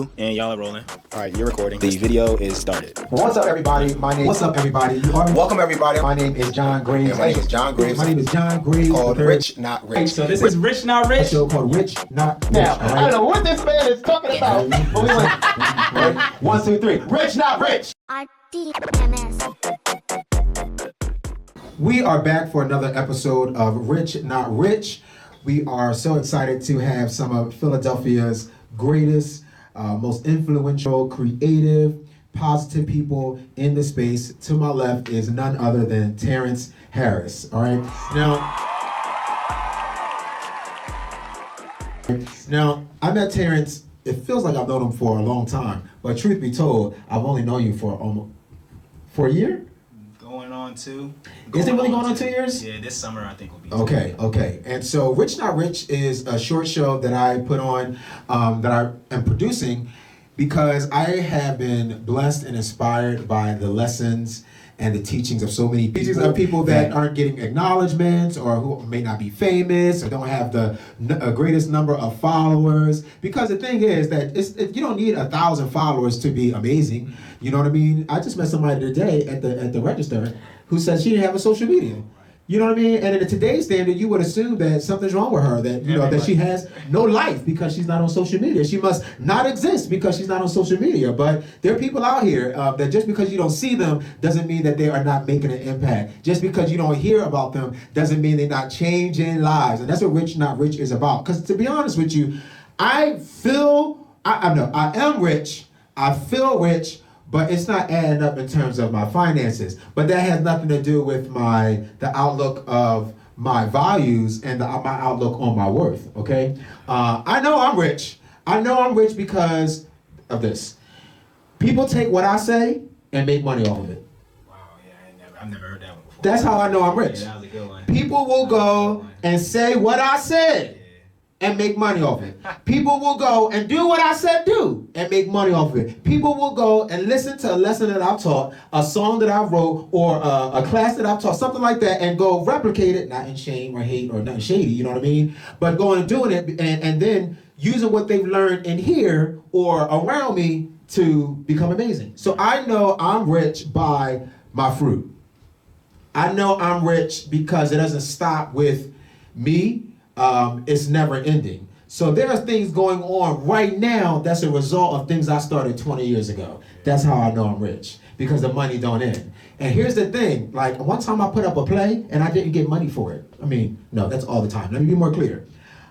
And y'all are rolling. All right, you're recording. The video is started. What's up, everybody? What's up, everybody? Welcome, everybody. My name is John Graves. My name is John Graves. My name is John Graves. Called Rich Not Rich. So this is Rich Not A Rich. show called Rich Not Rich. Now, all right? I don't know what this man is talking about, but we went Right? 1, 2, 3. Rich Not Rich. RDMS. We are back for another episode of Rich Not Rich. We are so excited to have some of Philadelphia's greatest, most influential, creative, positive people in the space. To my left is none other than Terrence Harris. All right. Now I met Terrence. It feels like I've known him for a long time, but truth be told, I've only known you for almost a year. Going on 2. Is it really going on 2 years? Yeah, this summer I think will be. Okay. And so Rich Not Rich is a short show that I put on, that I am producing because I have been blessed and inspired by the lessons and the teachings of so many people that aren't getting acknowledgments or who may not be famous or don't have the greatest number of followers. Because the thing is that you don't need 1,000 followers to be amazing. You know what I mean? I just met somebody today at the register who said she didn't have a social media. You know what I mean? And in today's standard, you would assume that something's wrong with her, that that she has no life because she's not on social media. She must not exist because she's not on social media. But there are people out here that just because you don't see them doesn't mean that they are not making an impact. Just because you don't hear about them doesn't mean they're not changing lives. And that's what Rich Not Rich is about. Because to be honest with you, I am rich. I feel rich. But it's not adding up in terms of my finances. But that has nothing to do with the outlook of my values and my outlook on my worth, okay? I know I'm rich. I know I'm rich because of this. People take what I say and make money off of it. Wow, yeah, I've never heard that one before. That's how I know I'm rich. Yeah, that was a good one. People will go and say what I said and make money off it. People will go and do what I said do and make money off of it. People will go and listen to a lesson that I've taught, a song that I wrote, or a class that I've taught, something like that, and go replicate it, not in shame or hate or nothing shady, you know what I mean? But going and doing it and then using what they've learned in here or around me to become amazing. So I know I'm rich by my fruit. I know I'm rich because it doesn't stop with me. It's never ending. So there are things going on right now that's a result of things I started 20 years ago. That's how I know I'm rich, because the money don't end. And here's the thing, like one time I put up a play and I didn't get money for it. I mean, no, that's all the time. Let me be more clear.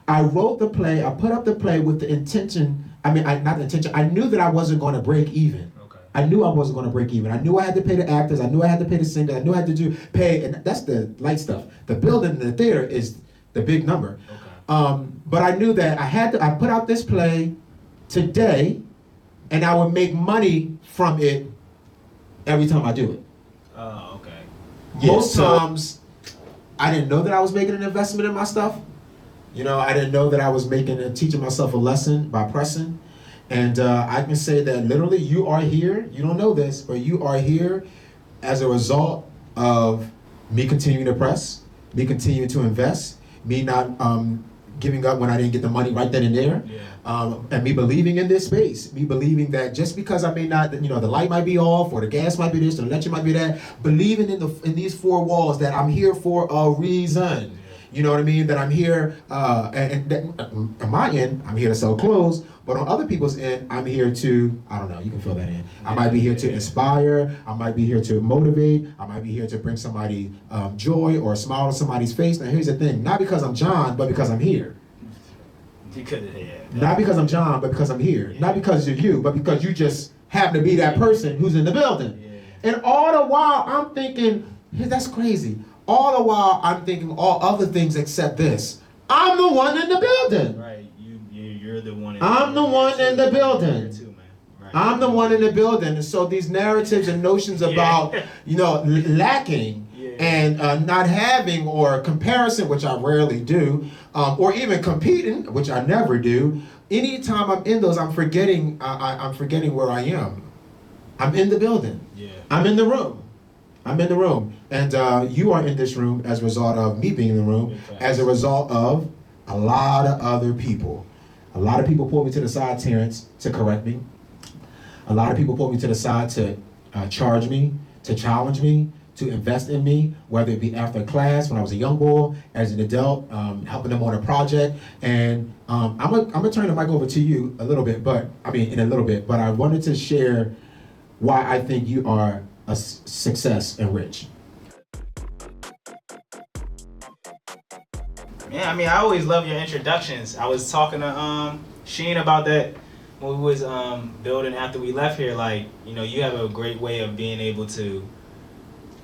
I wrote the play, I put up the play with the intention, I knew that I wasn't going to break even. Okay. I knew I wasn't going to break even. I knew I had to pay the actors, I knew I had to pay the singers, I knew I had to pay, and that's the light stuff. The building in the theater is the big number. Okay. But I knew that I put out this play today and I would make money from it every time I do it. Oh, okay. Most times I didn't know that I was making an investment in my stuff. You know, I didn't know that I was teaching myself a lesson by pressing. And I can say that literally you are here, you don't know this, but you are here as a result of me continuing to press, me continuing to invest, me not giving up when I didn't get the money right then and there, and me believing in this space, me believing that just because I may not, the light might be off or the gas might be this, or the electric might be that, believing in these 4 walls that I'm here for a reason. You know what I mean? That I'm here, and that, on my end, I'm here to sell clothes, but on other people's end, I'm here to, I don't know, you can fill that in. I might be here to inspire, I might be here to motivate, I might be here to bring somebody joy or a smile on somebody's face. Now here's the thing, not because I'm John, but because I'm here. Not because I'm John, but because I'm here. Not because you're you, but because you just happen to be that person who's in the building. And all the while, I'm thinking, that's crazy. All the while, I'm thinking all other things except this. I'm the one in the building. Right, you're the one. I'm the one in the building. Too, man. Right. I'm the one in the building. And so these narratives and notions about, lacking and not having, or comparison, which I rarely do, or even competing, which I never do. Anytime I'm in those, I'm forgetting where I am. I'm in the building. Yeah. I'm in the room. And you are in this room as a result of me being in the room, as a result of a lot of other people. A lot of people pull me to the side, Terrence, to correct me. A lot of people pull me to the side to charge me, to challenge me, to invest in me, whether it be after class, when I was a young boy, as an adult, helping them on a project. And I'm gonna turn the mic over to you a little bit, in a little bit, but I wanted to share why I think you are a success and rich. Yeah, I mean, I always love your introductions. I was talking to Sheen about that when we was building after we left here. Like, you know, you have a great way of being able to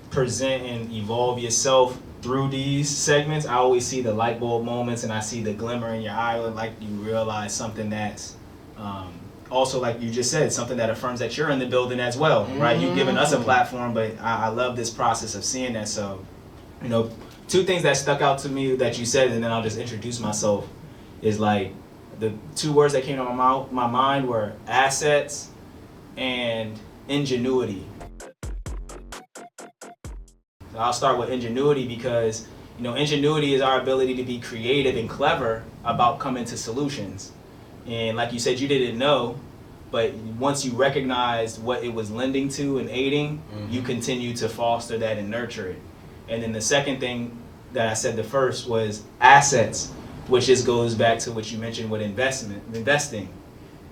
present and evolve yourself through these segments. I always see the light bulb moments, and I see the glimmer in your eye, like you realize something that's also, like you just said, something that affirms that you're in the building as well, right? You've given us a platform, but I love this process of seeing that. So, you know, two things that stuck out to me that you said, and then I'll just introduce myself, is like the two words that came to my mind were assets and ingenuity. So I'll start with ingenuity because, you know, ingenuity is our ability to be creative and clever about coming to solutions. And like you said, you didn't know, but once you recognized what it was lending to and aiding, you continue to foster that and nurture it. And then the second thing that I said the first was assets, which just goes back to what you mentioned with investing.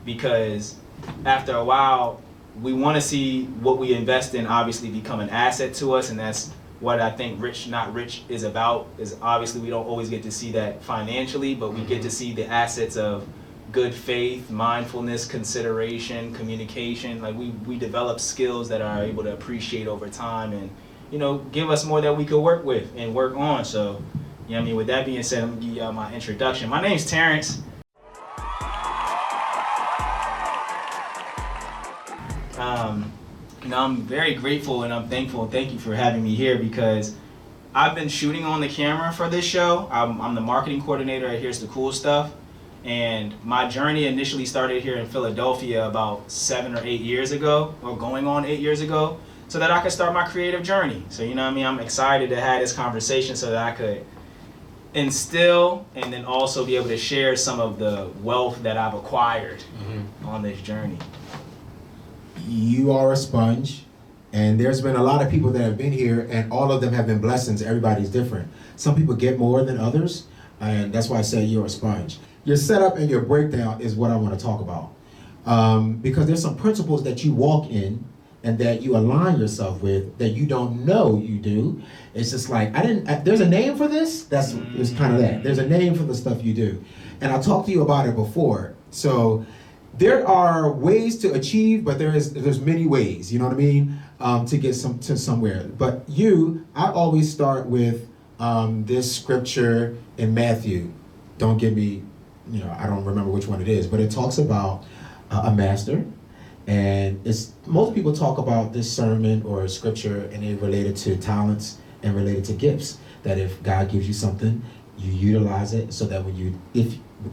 Because after a while, we want to see what we invest in obviously become an asset to us, and that's what I think Rich Not Rich is about. Is obviously we don't always get to see that financially, but we get to see the assets of good faith, mindfulness, consideration, communication. Like we develop skills that are able to appreciate over time and, you know, give us more that we could work with and work on. So, you know what I mean? With that being said, I'm gonna give y'all my introduction. My name's Terrence. You know, I'm very grateful and I'm thankful and thank you for having me here because I've been shooting on the camera for this show. I'm the marketing coordinator at Here's the Cool Stuff. And my journey initially started here in Philadelphia about 7 or 8 years ago, or going on 8 years ago, so that I could start my creative journey. So, you know what I mean? I'm excited to have this conversation so that I could instill and then also be able to share some of the wealth that I've acquired on this journey. You are a sponge, and there's been a lot of people that have been here, and all of them have been blessings. Everybody's different. Some people get more than others, and that's why I say you're a sponge. Your setup and your breakdown is what I want to talk about. Because there's some principles that you walk in and that you align yourself with that you don't know you do. It's just like, there's a name for this? It's kind of that. There's a name for the stuff you do. And I talked to you about it before. So there are ways to achieve, but there's many ways, you know what I mean, to get to somewhere. But I always start with this scripture in Matthew. Don't get me, I don't remember which one it is, but it talks about a master, and most people talk about this sermon or scripture and it related to talents and related to gifts. That if God gives you something, you utilize it so that when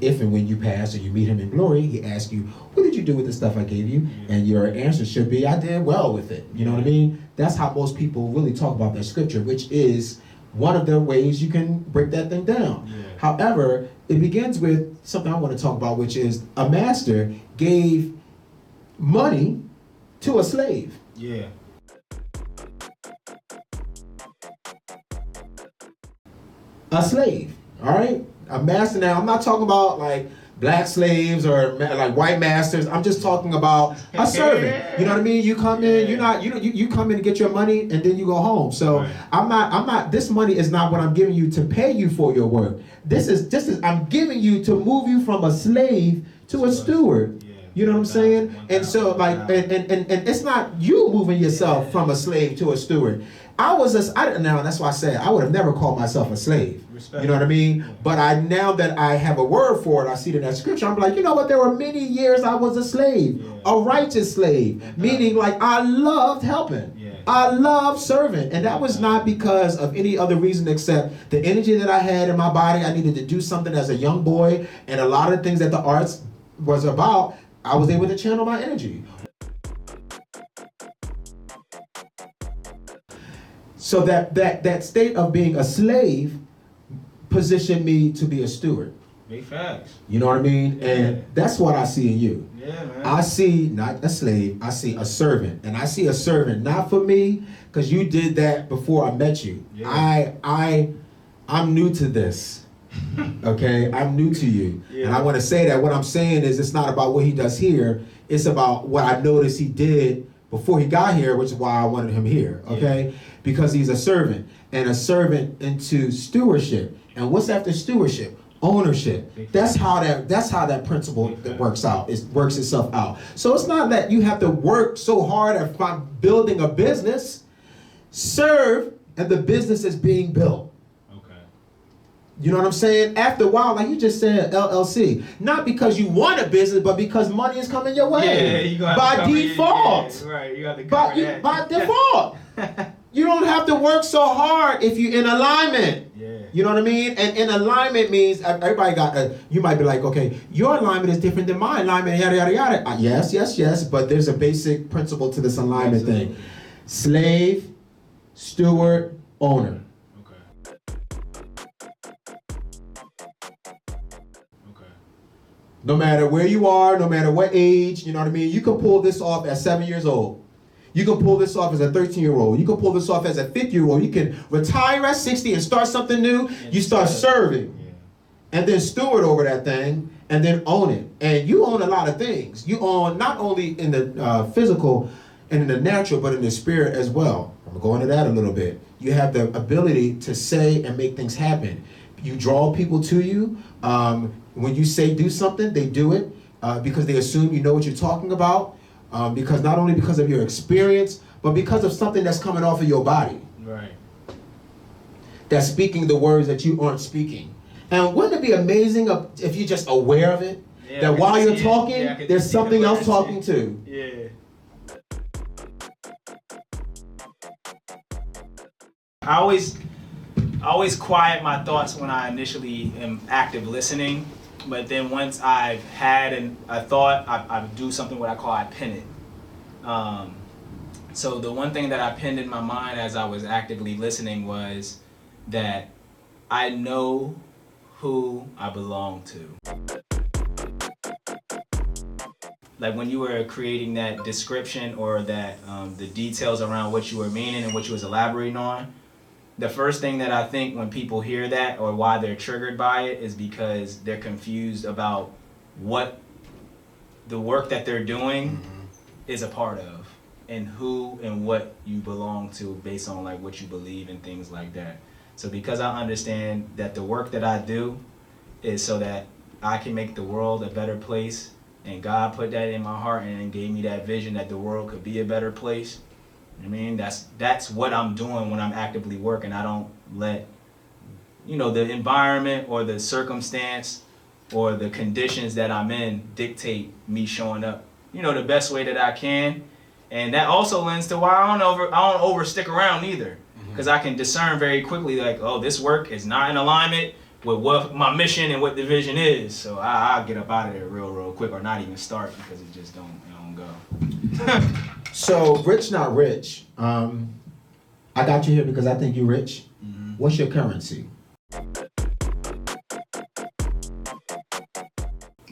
if and when you pass or you meet him in glory, he asks you, what did you do with the stuff I gave you? And your answer should be, I did well with it. You know what I mean? That's how most people really talk about that scripture, which is one of the ways you can break that thing down. Yeah. However, it begins with something I want to talk about, which is a master gave money to a slave. Yeah. A slave, all right? A master. Now, I'm not talking about like black slaves or like white masters. I'm just talking about a servant. You know what I mean? You come in, you come in to get your money and then you go home. So right. I'm not, this money is not what I'm giving you to pay you for your work. This is I'm giving you to move you from a slave to a steward. Yeah. You know what I'm saying? And so like, and it's not you moving yourself from a slave to a steward. Now that's why I say I would have never called myself a slave. Respect. You know what I mean? Yeah. But now that I have a word for it, I see it in that scripture, I'm like, you know what? There were many years I was a slave, a righteous slave, meaning like I loved helping. Yeah. I loved serving. And that was not because of any other reason except the energy that I had in my body. I needed to do something as a young boy, and a lot of things that the arts was about, I was able to channel my energy. So that state of being a slave positioned me to be a steward. Big facts. You know what I mean? Yeah. And that's what I see in you. Yeah, man. I see not a slave, I see a servant. And I see a servant not for me, because you did that before I met you. Yeah. I'm new to this. Okay? I'm new to you. Yeah. And I want to say that what I'm saying is it's not about what he does here, it's about what I noticed he did before he got here, which is why I wanted him here. Okay? Because he's a servant. And a servant into stewardship. And what's after stewardship? Ownership. That's how that principle that works out. It works itself out. So it's not that you have to work so hard at building a business. Serve, and the business is being built. Okay. You know what I'm saying? After a while, like you just said, LLC. Not because you want a business, but because money is coming your way. Yeah, you gonna have by to cover default. right, you have to cover that. By default. You don't have to work so hard if you're in alignment. Yeah. You know what I mean? And in alignment means everybody got. You might be like, okay, your alignment is different than my alignment. Yada yada yada. Yes. But there's a basic principle to this alignment thing: slave, steward, owner. Okay. Okay. No matter where you are, no matter what age, you know what I mean. You can pull this off at 7 years old. You can pull this off as a 13-year-old. You can pull this off as a 50-year-old. You can retire at 60 and start something new. You start serving. Yeah. And then steward over that thing and then own it. And you own a lot of things. You own not only in the physical and in the natural, but in the spirit as well. I'm going to go into that a little bit. You have the ability to say and make things happen. You draw people to you. When you say do something, they do it because they assume you know what you're talking about. Because not only because of your experience, but because of something that's coming off of your body. Right. That's speaking the words that you aren't speaking. And wouldn't it be amazing if you're just aware of it? Yeah, that while you're talking, there's something else talking too. Yeah. I always quiet my thoughts when I initially am active listening. But then once I've had a thought, I do something what I call I pin it. So the one thing that I pinned in my mind as I was actively listening was that I know who I belong to. Like when you were creating that description or that the details around what you were meaning and what you was elaborating on, the first thing that I think when people hear that or why they're triggered by it is because they're confused about what the work that they're doing is a part of and who and what you belong to based on like what you believe and things like that. So because I understand that the work that I do is so that I can make the world a better place, and God put that in my heart and gave me that vision that the world could be a better place. I mean, that's what I'm doing when I'm actively working. I don't let, the environment or the circumstance or the conditions that I'm in dictate me showing up, the best way that I can. And that also lends to why I don't over stick around either, because I can discern very quickly like, oh, this work is not in alignment with what my mission and what the vision is. So I'll get up out of there real quick, or not even start, because it just don't go. So, rich, not rich. I got you here because I think you're rich. Mm-hmm. What's your currency?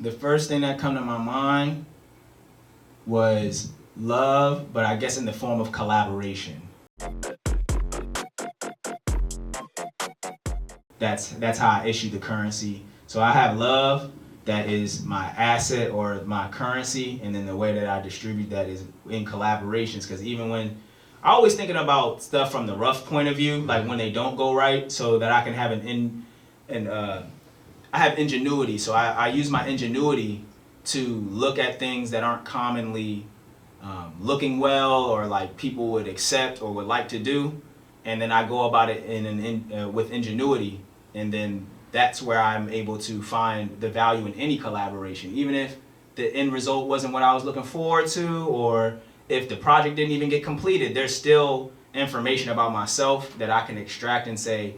The first thing that come to my mind was love, but I guess in the form of collaboration. That's how I issue the currency. So I have love, that is my asset or my currency, and then the way that I distribute that is in collaborations. Because even when I always thinking about stuff from the rough point of view, like when they don't go right, so that I can have I have ingenuity. So I use my ingenuity to look at things that aren't commonly looking well or like people would accept or would like to do, and then I go about it with ingenuity, and then that's where I'm able to find the value in any collaboration, even if the end result wasn't what I was looking forward to, or if the project didn't even get completed. There's still information about myself that I can extract and say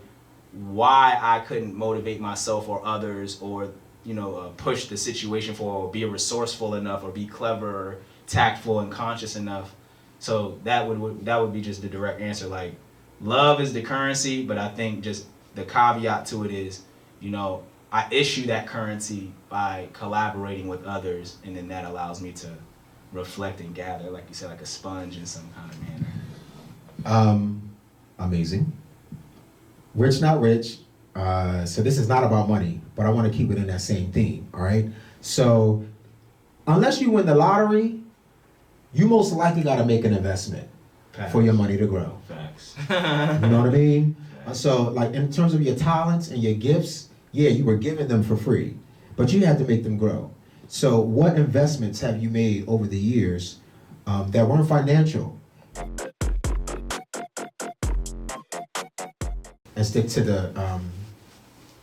why I couldn't motivate myself or others, or push the situation forward, or be resourceful enough, or be clever, or tactful and conscious enough. So that would be just the direct answer. Like, love is the currency, but I think just the caveat to it is, I issue that currency by collaborating with others, and then that allows me to reflect and gather, like you said, like a sponge in some kind of manner. Amazing. Rich, not rich. So this is not about money, but I want to keep it in that same theme, all right? So unless you win the lottery, you most likely got to make an investment for your money to grow. Facts. You know what I mean? So like in terms of your talents and your gifts, yeah, you were given them for free, but you had to make them grow. So what investments have you made over the years that weren't financial? And stick to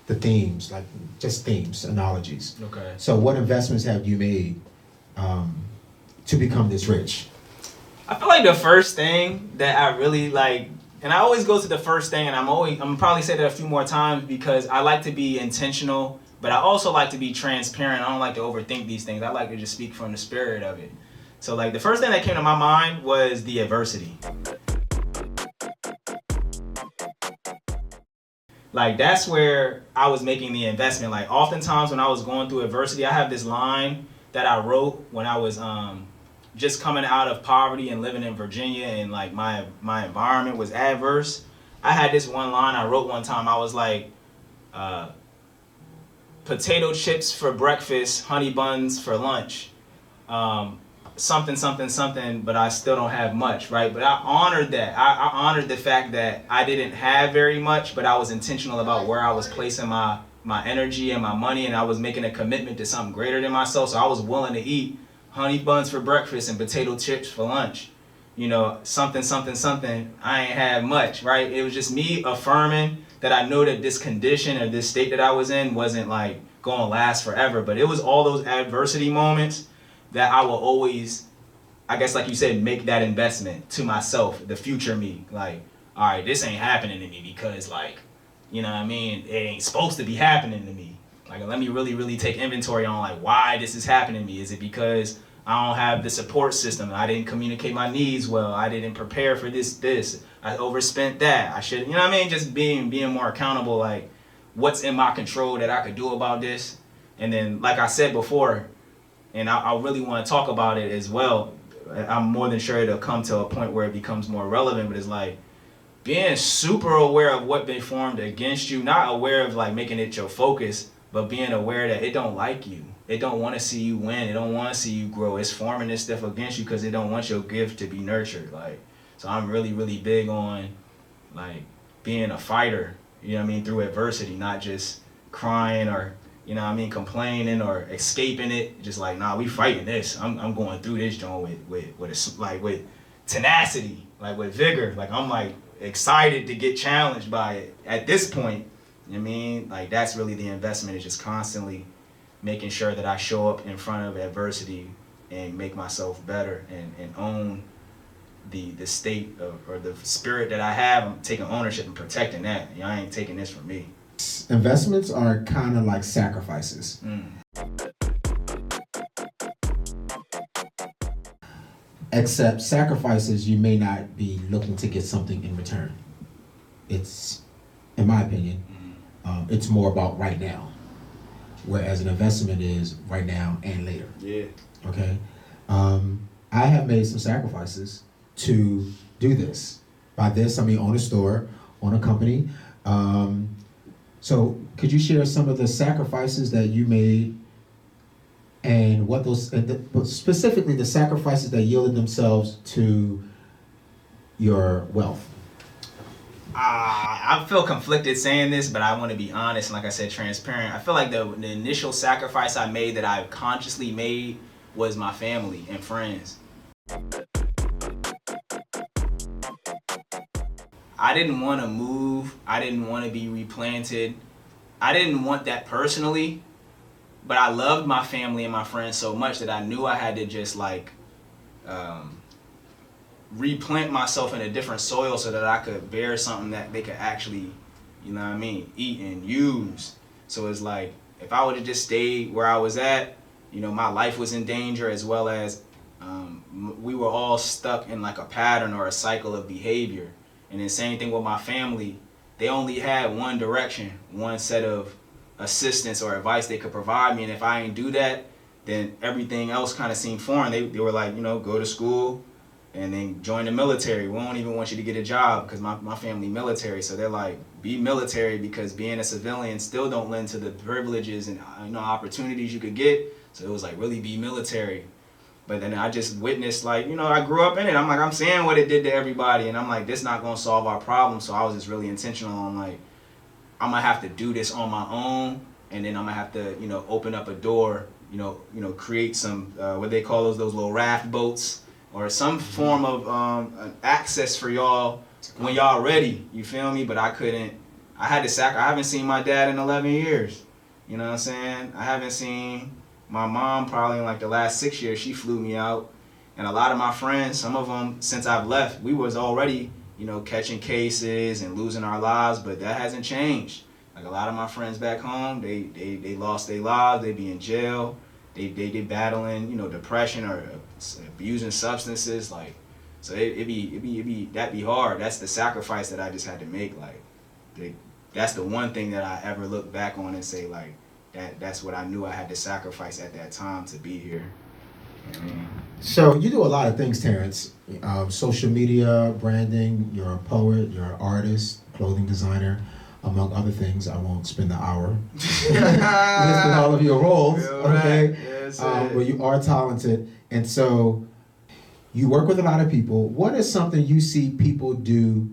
the themes, like just themes, analogies. Okay. So what investments have you made to become this rich? I feel like the first thing that I really like, and I always go to the first thing, and I'm probably say that a few more times because I like to be intentional, but I also like to be transparent. I don't like to overthink these things. I like to just speak from the spirit of it. So like the first thing that came to my mind was the adversity. Like that's where I was making the investment. Like oftentimes when I was going through adversity, I have this line that I wrote when I was just coming out of poverty and living in Virginia, and like my environment was adverse. I had this one line I wrote one time. I was like, potato chips for breakfast, honey buns for lunch, something, something, something, but I still don't have much, right? But I honored that. I honored the fact that I didn't have very much, but I was intentional about where I was placing my energy and my money, and I was making a commitment to something greater than myself. So I was willing to eat honey buns for breakfast and potato chips for lunch. You know, something, something, something. I ain't had much, right? It was just me affirming that I know that this condition or this state that I was in wasn't like going to last forever. But it was all those adversity moments that I will always, I guess like you said, make that investment to myself, the future me. Like, all right, this ain't happening to me because like, you know what I mean? It ain't supposed to be happening to me. Like, let me really, really take inventory on like why this is happening to me. Is it because I don't have the support system? I didn't communicate my needs well. I didn't prepare for this. I overspent that. I should, you know what I mean? Just being more accountable, like what's in my control that I could do about this. And then, like I said before, and I really want to talk about it as well. I'm more than sure it'll come to a point where it becomes more relevant, but it's like being super aware of what they formed against you, not aware of like making it your focus, but being aware that it don't like you. It don't want to see you win. It don't want to see you grow. It's forming this stuff against you because it don't want your gift to be nurtured. Like, so I'm really, really big on like being a fighter, you know what I mean, through adversity, not just crying or, you know what I mean, complaining or escaping it. Just like, nah, we fighting this. I'm going through this joint with tenacity, like with vigor. Like I'm like excited to get challenged by it. At this point, you know what I mean, like that's really the investment, is just constantly making sure that I show up in front of adversity and make myself better and own the state or the spirit that I have. I'm taking ownership and protecting that. You know, I ain't taking this from me. Investments are kind of like sacrifices. Except sacrifices, you may not be looking to get something in return. It's, in my opinion, it's more about right now. Whereas an investment is right now and later. Yeah. Okay? I have made some sacrifices to do this. By this, I mean own a store, own a company. So could you share some of the sacrifices that you made and what those, specifically the sacrifices that yielded themselves to your wealth? I feel conflicted saying this, but I want to be honest and, like I said, transparent. I feel like the initial sacrifice I made that I consciously made was my family and friends. I didn't want to move. I didn't want to be replanted. I didn't want that personally, but I loved my family and my friends so much that I knew I had to just like replant myself in a different soil so that I could bear something that they could actually, you know what I mean, eat and use. So it's like, if I would have just stayed where I was at, you know, my life was in danger, as well as we were all stuck in like a pattern or a cycle of behavior. And then same thing with my family. They only had one direction, one set of assistance or advice they could provide me. And if I ain't do that, then everything else kind of seemed foreign. They were like, go to school and then join the military. We don't even want you to get a job because my family military. So they're like, be military, because being a civilian still don't lend to the privileges and opportunities you could get. So it was like, really be military. But then I just witnessed, like, I grew up in it. I'm like, I'm seeing what it did to everybody. And I'm like, this not going to solve our problem. So I was just really intentional on, like, I'm going to have to do this on my own. And then I'm going to have to, open up a door, create some, what they call those little raft boats or some form of access for y'all when y'all ready. You feel me? But I couldn't. I had to I haven't seen my dad in 11 years. You know what I'm saying? I haven't seen my mom probably in like the last 6 years. She flew me out. And a lot of my friends, some of them, since I've left, we was already, catching cases and losing our lives, but that hasn't changed. Like a lot of my friends back home, they lost their lives, they be in jail, they battling, depression or abusing substances, like, so it'd be hard. That's the sacrifice that I just had to make. Like, that's the one thing that I ever look back on and say, like, that's what I knew I had to sacrifice at that time to be here. So you do a lot of things, Terrence. Social media, branding, you're a poet, you're an artist, clothing designer, among other things. I won't spend the hour listing all of your roles, okay? Yes, but you are talented. And so you work with a lot of people. What is something you see people do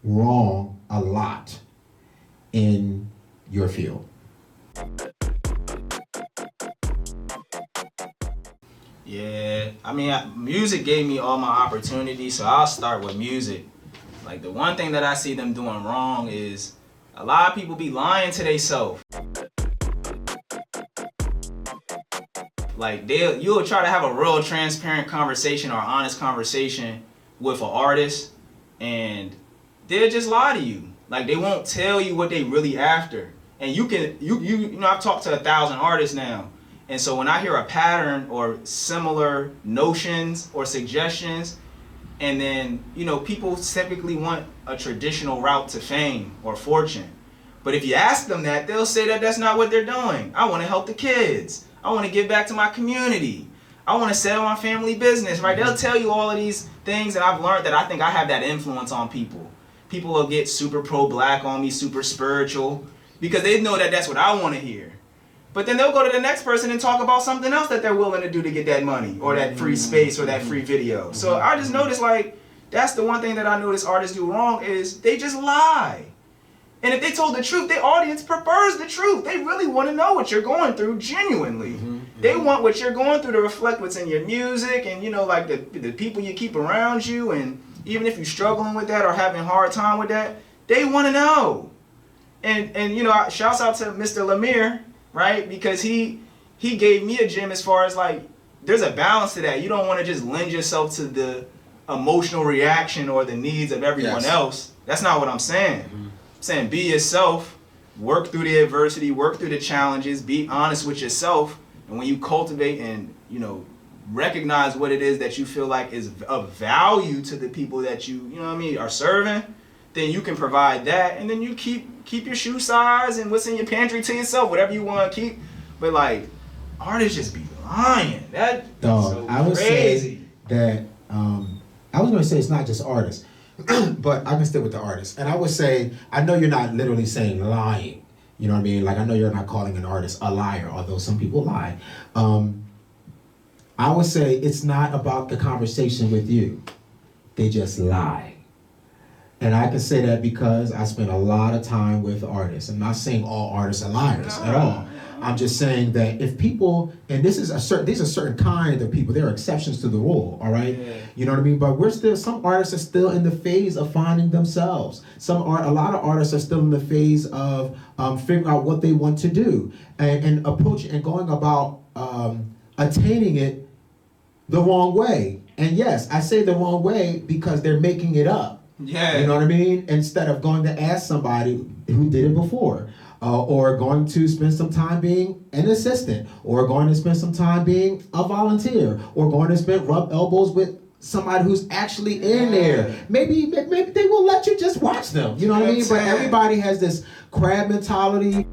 wrong a lot in your field? Yeah, music gave me all my opportunities, so I'll start with music. Like, the one thing that I see them doing wrong is a lot of people be lying to themselves. Like, you'll try to have a real transparent conversation or honest conversation with an artist, and they'll just lie to you. Like, they won't tell you what they really after. And I've talked to 1,000 artists now. And so when I hear a pattern or similar notions or suggestions, and then, people typically want a traditional route to fame or fortune. But if you ask them that, they'll say that that's not what they're doing. I want to help the kids. I want to give back to my community. I want to set my family business, right? They'll tell you all of these things, and I've learned that I think I have that influence on people. People will get super pro-black on me, super spiritual, because they know that that's what I want to hear. But then they'll go to the next person and talk about something else that they're willing to do to get that money or that free space or that free video. So I just noticed, like, that's the one thing that I notice artists do wrong is they just lie. And if they told the truth, their audience prefers the truth. They really want to know what you're going through genuinely. They want what you're going through to reflect what's in your music and, like the people you keep around you. And even if you're struggling with that or having a hard time with that, they want to know. And shouts out to Mr. Lemire, right? Because he gave me a gem as far as, like, there's a balance to that. You don't want to just lend yourself to the emotional reaction or the needs of everyone else. That's not what I'm saying. I'm saying be yourself, work through the adversity, work through the challenges, be honest with yourself. And when you cultivate and, recognize what it is that you feel like is of value to the people that you are serving, then you can provide that. And then you keep your shoe size and what's in your pantry to yourself, whatever you want to keep. But, like, artists just be lying. That's so I would crazy. say that, I was going to say it's not just artists, but I can stick with the artists. And I would say, I know you're not literally saying lying. You know what I mean? Like, I know you're not calling an artist a liar, although some people lie. I would say it's not about the conversation with you. They just lie. And I can say that because I spend a lot of time with artists. I'm not saying all artists are liars at all. I'm just saying that if people, and these are certain kind of people, there are exceptions to the rule, all right? Yeah. You know what I mean? But some artists are still in the phase of finding themselves. A lot of artists are still in the phase of figuring out what they want to do and approaching and going about attaining it the wrong way. And yes, I say the wrong way because they're making it up. Yeah. You know what I mean? Instead of going to ask somebody who did it before. Or going to spend some time being an assistant, or going to spend some time being a volunteer, or going to rub elbows with somebody who's actually in there. Maybe they will let you just watch them. You know what I mean? But everybody has this crab mentality.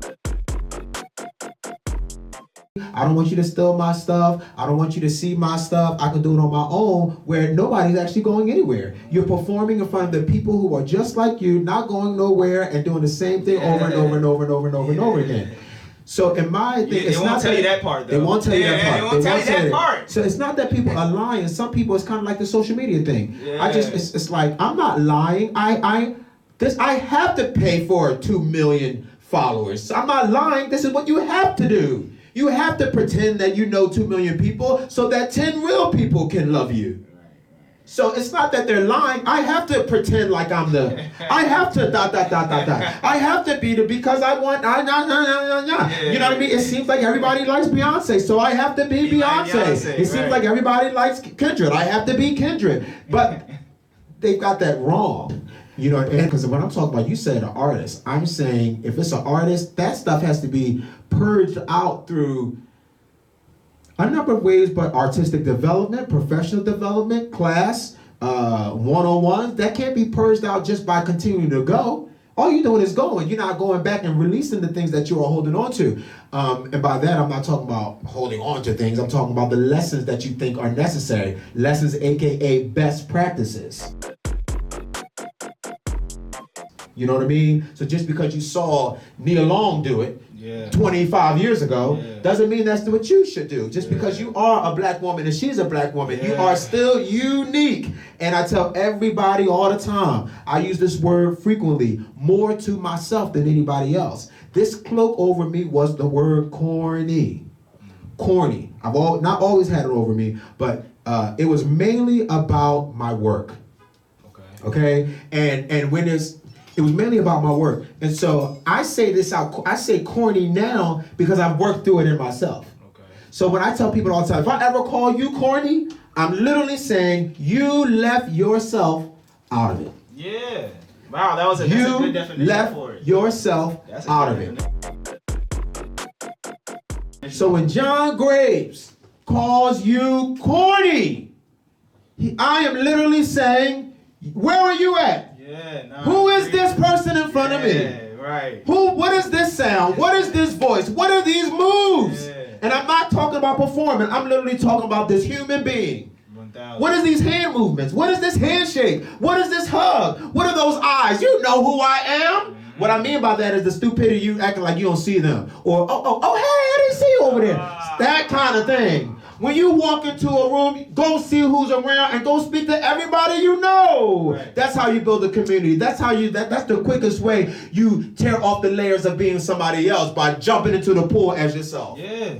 I don't want you to steal my stuff. I don't want you to see my stuff. I can do it on my own where nobody's actually going anywhere. You're performing in front of the people who are just like you, not going nowhere and doing the same thing over and over and over and over and over and over again. So in my thing, They won't tell you that part, though. They won't tell you that part. They won't tell you that part. So it's not that people are lying. Some people, it's kind of like the social media thing. Yeah. It's like, I'm not lying. I have to pay for 2 million followers. I'm not lying. This is what you have to do. You have to pretend that you know 2 million people so that 10 real people can love you. So it's not that they're lying. I have to pretend like I'm the. I have to ... I have to be the because I want. You know what I mean? It seems like everybody likes Beyonce, so I have to be Beyonce. It seems like everybody likes Kendrick. I have to be Kendrick. But they've got that wrong. You know, because when I'm talking about, you said an artist. I'm saying if it's an artist, that stuff has to be purged out through a number of ways, but artistic development, professional development, class, one-on-ones, that can't be purged out just by continuing to go. All you're doing is going. You're not going back and releasing the things that you are holding on to. And by that, I'm not talking about holding on to things. I'm talking about the lessons that you think are necessary. Lessons, AKA best practices. You know what I mean? So just because you saw Nia Long do it 25 years ago, doesn't mean that's what you should do. Just because you are a black woman and she's a black woman, you are still unique. And I tell everybody all the time, I use this word frequently, more to myself than anybody else. This cloak over me was the word corny. Corny. I've not always had it over me, but it was mainly about my work. Okay? And when it was mainly about my work. And so I say this out, I say corny now because I've worked through it in myself. So when I tell people all the time, if I ever call you corny, I'm literally saying you left yourself out of it. Yeah. Wow, that's a good definition for it. You left yourself out of it. So when John Graves calls you corny, I am literally saying, where are you at? Who is this person in front of me? Right. What is this sound? What is this voice? What are these moves? And I'm not talking about performing. I'm literally talking about this human being. 1,000. What is these hand movements? What is this handshake? What is this hug? What are those eyes? You know who I am. What I mean by that is the stupidity, you acting like you don't see them. Or, oh, hey, I didn't see you over there. That kind of thing. When you walk into a room, go see who's around and go speak to everybody you know. Right. That's how you build a community. That's how that's the quickest way you tear off the layers of being somebody else, by jumping into the pool as yourself. Yeah.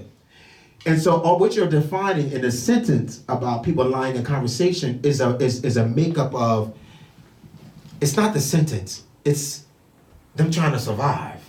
And so what you're defining in a sentence about people lying in conversation is a makeup of, it's not the sentence, it's them trying to survive.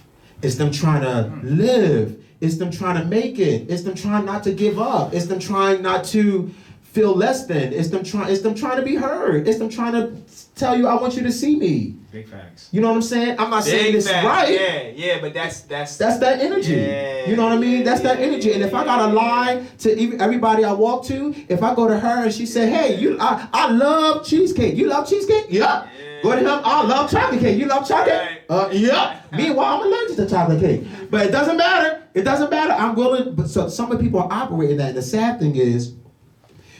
It's them trying to live. It's them trying to make it. It's them trying not to give up. It's them trying not to feel less than. It's them trying to be heard. It's them trying to tell you, I want you to see me. Big facts. You know what I'm saying? I'm not saying this right. Yeah, but that's that energy. Yeah, you know what I mean? That's that energy. And if I gotta lie to everybody I walk to, if I go to her and she said, hey, I love cheesecake. You love cheesecake? Yeah. Go to him, I love chocolate cake. You love chocolate? Yeah. Meanwhile, I'm allergic to chocolate cake. But it doesn't matter. It doesn't matter. I'm willing. But so some of the people are operating that. And the sad thing is,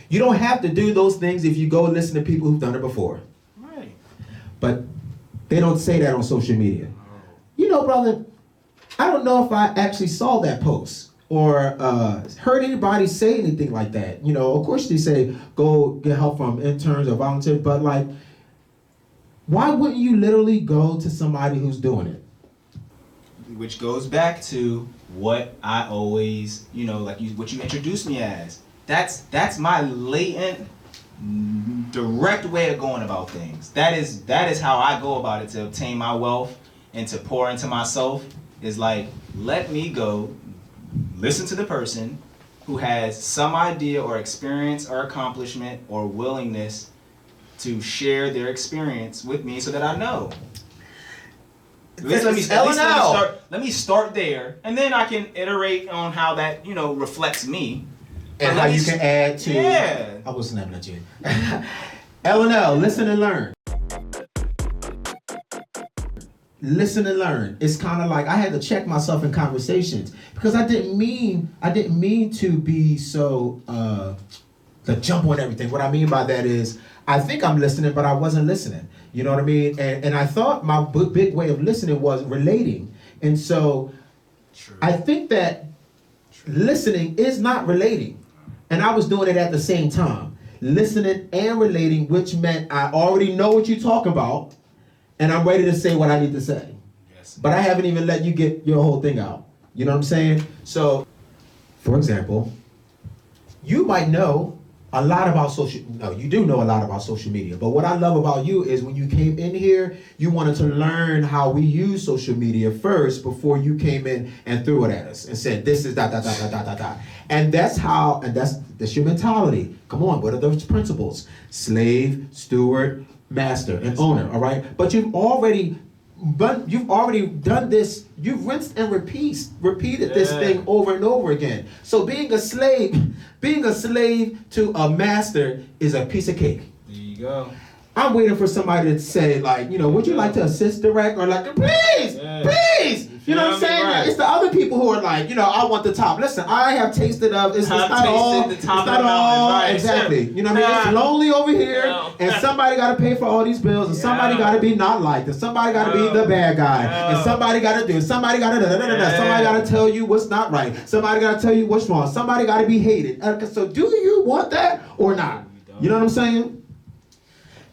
you don't have to do those things if you go listen to people who've done it before. Right. But they don't say that on social media. You know, brother, I don't know if I actually saw that post or heard anybody say anything like that. You know, of course they say go get help from interns or volunteers, but like, why wouldn't you literally go to somebody who's doing it? Which goes back to what I always, like what you introduced me as. That's my latent, direct way of going about things. That is how I go about it to obtain my wealth and to pour into myself. Is like, let me go listen to the person who has some idea or experience or accomplishment or willingness to share their experience with me so that I know. Let me start there, and then I can iterate on how that, reflects me. And how you can add to... Yeah. I was snapping at you. L&L, listen and learn. listen and learn. It's kind of like I had to check myself in conversations because I didn't mean to be so to jump on everything. What I mean by that is I think I'm listening, but I wasn't listening. You know what I mean? And I thought my big way of listening was relating. And so I think that listening is not relating. And I was doing it at the same time. Listening and relating, which meant I already know what you're talking about, and I'm ready to say what I need to say. Yes. But I haven't even let you get your whole thing out. You know what I'm saying? So, for example, you might know a lot about you do know a lot about social media. But what I love about you is when you came in here, you wanted to learn how we use social media first before you came in and threw it at us and said, this is ... And that's your mentality. Come on, what are those principles? Slave, steward, master, and owner, all right? But you've already done this. You've rinsed and repeated this thing over and over again. So being a slave to a master is a piece of cake. There you go. I'm waiting for somebody to say, like, would you like to assist direct or like, please. You know what I'm saying? Right. It's the other people who are like, I want the top. Listen, I have tasted of. It's not all. The top it's not all. right. Exactly. You know what I mean? It's lonely over here, and somebody got to pay for all these bills, and somebody got to be not liked, and somebody got to be the bad guy, and somebody got to do. Somebody got to Somebody got to tell you what's not right. Somebody got to tell you what's wrong. Somebody got to be hated. So do you want that or not? You know what I'm saying?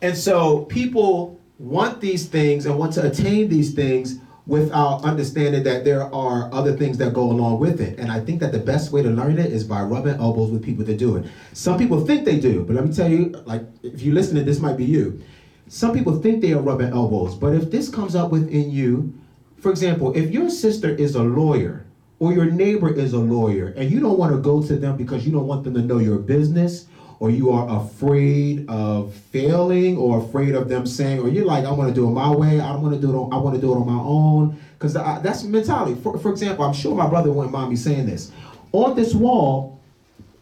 And so people want these things and want to attain these things without understanding that there are other things that go along with it. And I think that the best way to learn it is by rubbing elbows with people that do it. Some people think they do, but let me tell you, like, if you listen to this, might be you. Some people think they are rubbing elbows, but if this comes up within you, for example, if your sister is a lawyer or your neighbor is a lawyer and you don't want to go to them because you don't want them to know your business, or you are afraid of failing, or afraid of them saying, or you're like, I want to do it my way, I want to do it on my own, because that's mentality. For example, I'm sure my brother wouldn't mind me saying this. On this wall,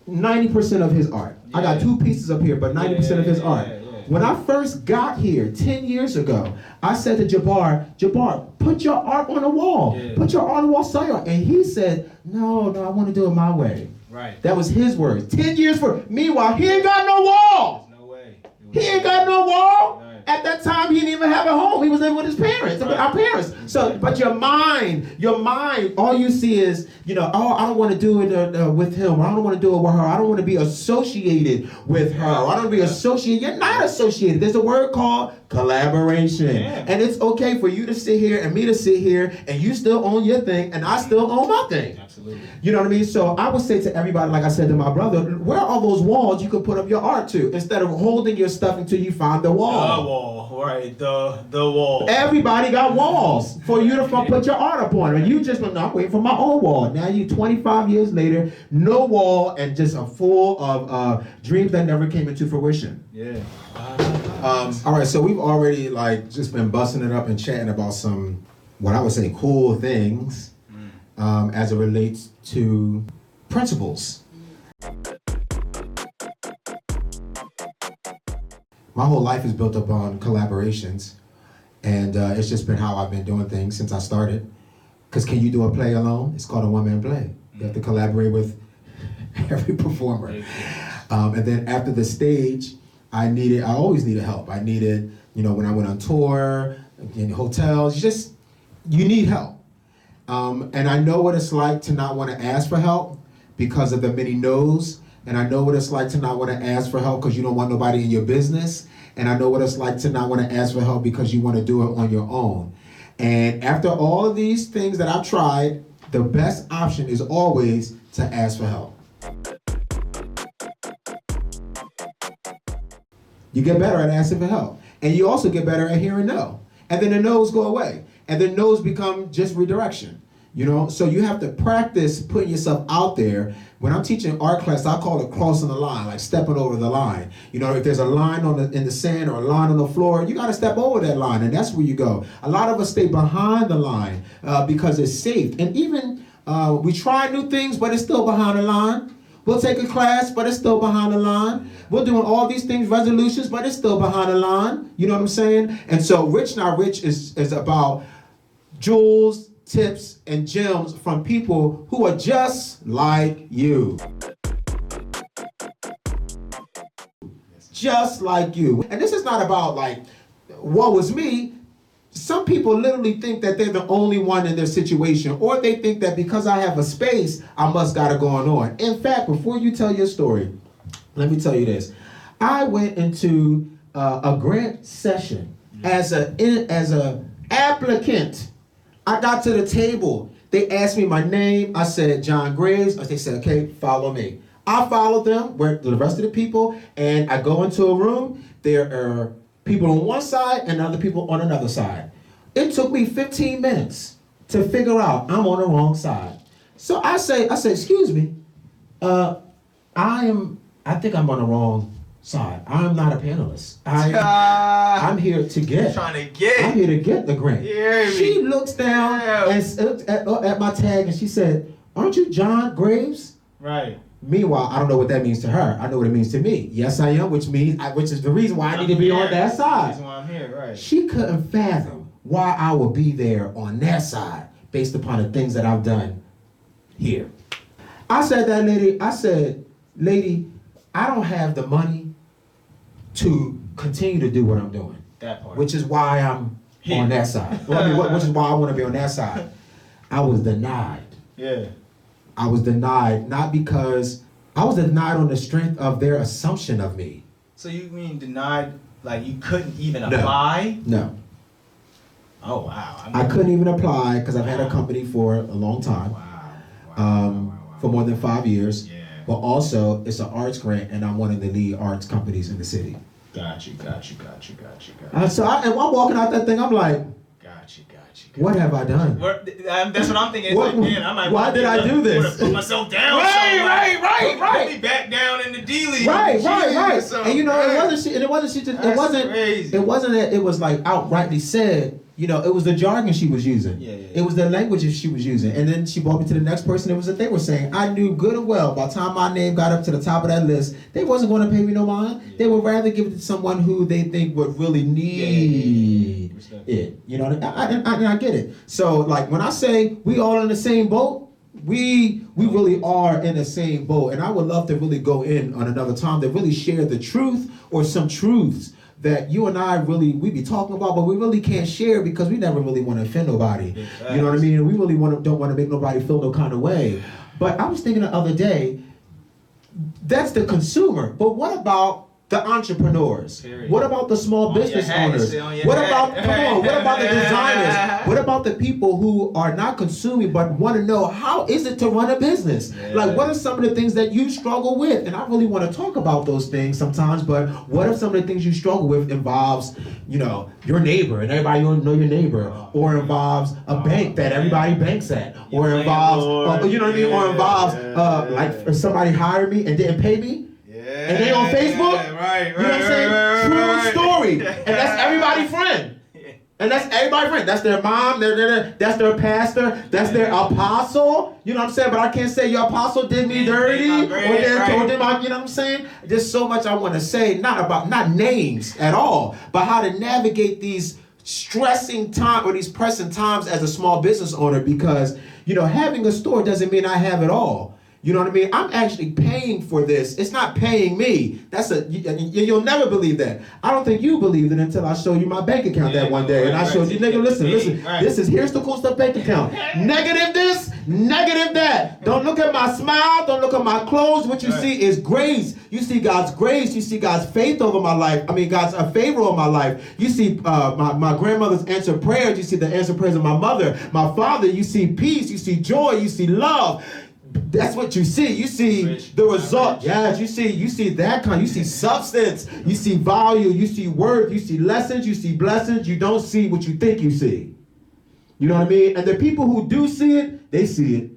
90% of his art. I got 2 pieces up here, but 90% of his art. When I first got here 10 years ago, I said to Jabbar, put your art on the wall. Yeah. Put your art on the wall, sell your art. And he said, no, I want to do it my way. Right. That was his words. 10 years for. Meanwhile, he ain't got no wall. There's no way. He ain't got no wall. Right. At that time, he didn't even have a home. He was living with his parents, with our parents. So, but your mind, all you see is, I don't want to do it with him. Or I don't want to do it with her. I don't want to be associated with her. Or I don't want to be associated. You're not associated. There's a word called collaboration. Yeah. And it's okay for you to sit here and me to sit here, and you still own your thing, and I still own my thing. Absolutely. You know what I mean? So I would say to everybody, like I said to my brother, where are those walls you could put up your art to, instead of holding your stuff until you find the wall? The wall, right? The wall. Everybody got walls for you to put your art up on. And you just went, no, I'm waiting for my own wall. Now you 25 years later, no wall, and just a full of dreams that never came into fruition. Yeah. All right, so we've already just been busting it up and chatting about some, what I would say, cool things as it relates to principles. My whole life is built up on collaborations, and it's just been how I've been doing things since I started. Because can you do a play alone? It's called a one-man play. You have to collaborate with every performer. And then after the stage, I always needed help. I needed, when I went on tour, in hotels, you need help. And I know what it's like to not want to ask for help because of the many no's. And I know what it's like to not want to ask for help because you don't want nobody in your business. And I know what it's like to not want to ask for help because you want to do it on your own. And after all of these things that I've tried, the best option is always to ask for help. You get better at asking for help. And you also get better at hearing no. And then the no's go away. And then no's become just redirection. So you have to practice putting yourself out there. When I'm teaching art class, I call it crossing the line, like stepping over the line. If there's a line in the sand or a line on the floor, you got to step over that line, and that's where you go. A lot of us stay behind the line because it's safe. And even we try new things, but it's still behind the line. We'll take a class, but it's still behind the line. We're doing all these things, resolutions, but it's still behind the line. You know what I'm saying? And so Rich Not Rich is about jewels, tips, and gems from people who are just like you. Just like you. And this is not about like, what was me? Some people literally think that they're the only one in their situation, or they think that because I have a space, I must got it going on. In fact, before you tell your story, let me tell you this. I went into a grant session as a applicant. I got to the table. They asked me my name. I said John Graves. They said, okay, follow me. I followed them with the rest of the people, and I go into a room. There are people on one side and other people on another side. It took me 15 minutes to figure out I'm on the wrong side. So I say, excuse me, I think I'm on the wrong side. I'm not a panelist. I'm here to get. I'm here to get the grant. She looks down and at my tag and she said, aren't you John Graves? Right. Meanwhile, I don't know what that means to her. I know what it means to me. Yes, I am, which is the reason why I need to be on that side. That's why I'm here, right. She couldn't fathom why I would be there on that side based upon the things that I've done here. I said, lady, I don't have the money to continue to do what I'm doing. That part. Which is why I'm on that side. Which is why I want to be on that side. I was denied. Yeah. I was denied, not because I was denied on the strength of their assumption of me. So you mean denied, like you couldn't even apply? No. Oh, wow. I couldn't even apply because I've had a company for a long time. Wow. For more than 5 years. Yeah. But also, it's an arts grant, and I'm one of the lead arts companies in the city. Got you. So I'm walking out that thing, I'm like, Got you. what have I done? That's what I'm thinking. It's like, man, I might why did I do this? Put myself down. Right. Put me back down in the D League. Right. And you know, it was like outrightly said. You know, it was the jargon she was using. Yeah. It was the language she was using. And then she brought me to the next person. It was that they were saying. I knew good and well by the time my name got up to the top of that list, they wasn't going to pay me no mind. Yeah. They would rather give it to someone who they think would really need it. You know, and I get it. So, like, when I say we all in the same boat, we really are in the same boat. And I would love to really go in on another time to really share the truth or some truths that you and I we be talking about, but we really can't share because we never really want to offend nobody. You know what I mean? We really don't want to make nobody feel no kind of way. But I was thinking the other day, that's the consumer. But what about the entrepreneurs? Period. What about the small business owners? What about the designers? What about the people who are not consuming but want to know how is it to run a business? Yeah. Like, what are some of the things that you struggle with? And I really want to talk about those things sometimes, but what if some of the things you struggle with involves, you know, your neighbor and everybody know your neighbor, or involves a bank that everybody banks at, or involves, you know what I mean, or involves like somebody hired me and didn't pay me. And they on Facebook? Right. You know what I'm saying? True story. And that's everybody's friend. And that's everybody's friend. That's their mom, that's their pastor, that's their apostle. You know what I'm saying? But I can't say your apostle did me dirty. Or did my, you know what I'm saying? There's so much I want to say, not names at all, but how to navigate these stressing time or these pressing times as a small business owner, because, you know, having a store doesn't mean I have it all. You know what I mean? I'm actually paying for this. It's not paying me. You'll never believe that. I don't think you believed it until I showed you my bank account that one day. And I showed you, nigga, listen. Here's the cool stuff bank account. Negative this, negative that. Don't look at my smile. Don't look at my clothes. What you see is grace. You see God's grace. You see God's faith over my life. I mean, God's favor over my life. You see my grandmother's answered prayers. You see the answered prayers of my mother, my father. You see peace. You see joy. You see love. That's what you see. You see the result. Yes, you see that kind. You see substance. You see value. You see worth. You see lessons. You see blessings. You don't see what you think you see. You know what I mean? And the people who do see it, they see it.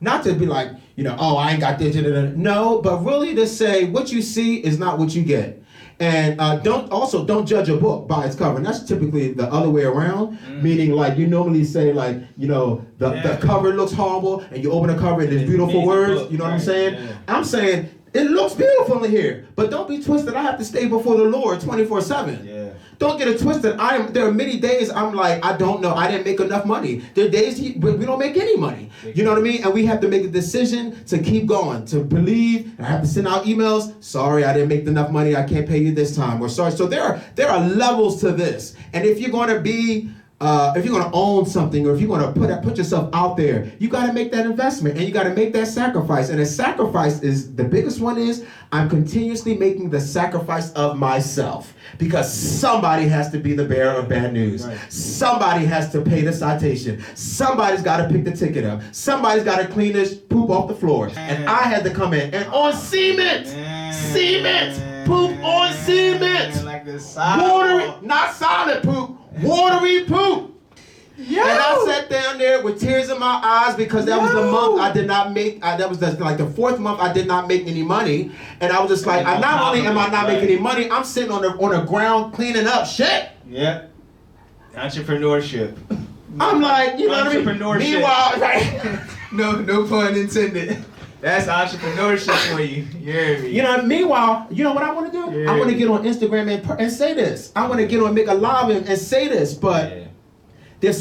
Not to be like, you know, oh, I ain't got this. No, but really to say what you see is not what you get. And don't judge a book by its cover. And that's typically the other way around, meaning like you normally say like, you know, the cover looks horrible and you open the cover and there's beautiful words. You know what I'm saying? Yeah. I'm saying It looks beautiful in here, but don't be twisted. I have to stay before the Lord 24/7. Yeah. Don't get it twisted. There are many days I'm like, I don't know. I didn't make enough money. There are days we don't make any money. You know what I mean? And we have to make a decision to keep going, to believe. And I have to send out emails. Sorry, I didn't make enough money. I can't pay you this time. Or sorry. So there are levels to this. And if you're going to be if you're going to own something, or if you're going to put yourself out there, you got to make that investment and you got to make that sacrifice. And the sacrifice is, the biggest one is, I'm continuously making the sacrifice of myself, because somebody has to be the bearer of bad news. Right. Somebody has to pay the citation. Somebody's got to pick the ticket up. Somebody's got to clean this poop off the floor. And I had to come in and on cement, poop on cement, like this watery, not solid poop. Watery poop. Yo. And I sat down there with tears in my eyes, because that was the month I did not make, that was like the 4th month I did not make any money. And I was just like, not only am I not making any money, I'm sitting on the ground cleaning up shit. Yeah. Entrepreneurship. I'm like, you know what I mean? Entrepreneurship. Meanwhile, right? No pun intended. That's entrepreneurship for you. You hear me? You know, meanwhile, you know what I want to do? I want to get on Instagram and say this. I want to get on, make a live and say this, but there